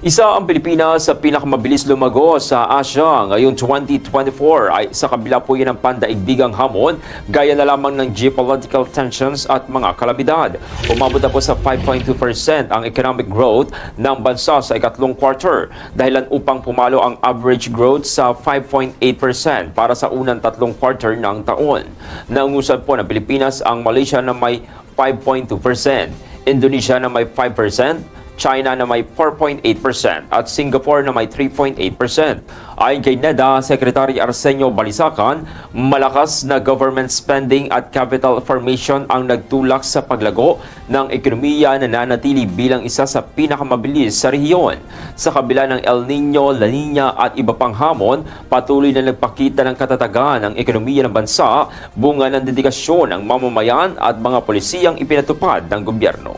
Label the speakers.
Speaker 1: Isa ang Pilipinas sa pinakamabilis lumago sa Asia ngayong 2024 ay sa kabila po yan ng pandaigdigang hamon gaya na lamang ng geopolitical tensions at mga kalamidad. Umabot na po sa 5.2% ang economic growth ng bansa sa ikatlong quarter dahilan upang pumalo ang average growth sa 5.8% para sa unang tatlong quarter ng taon. Naungusad po ng Pilipinas ang Malaysia na may 5.2%, Indonesia na may 5%, China na may 4.8% at Singapore na may 3.8%. Ayon kay NEDA, Secretary Arsenio Balisacan, malakas na government spending at capital formation ang nagtulak sa paglago ng ekonomiya na nanatili bilang isa sa pinakamabilis sa rehiyon. Sa kabila ng El Nino, La Nina at iba pang hamon, patuloy na nagpakita ng katatagan ng ekonomiya ng bansa, bunga ng dedikasyon ng mamamayan at mga polisiyang ipinatupad ng gobyerno.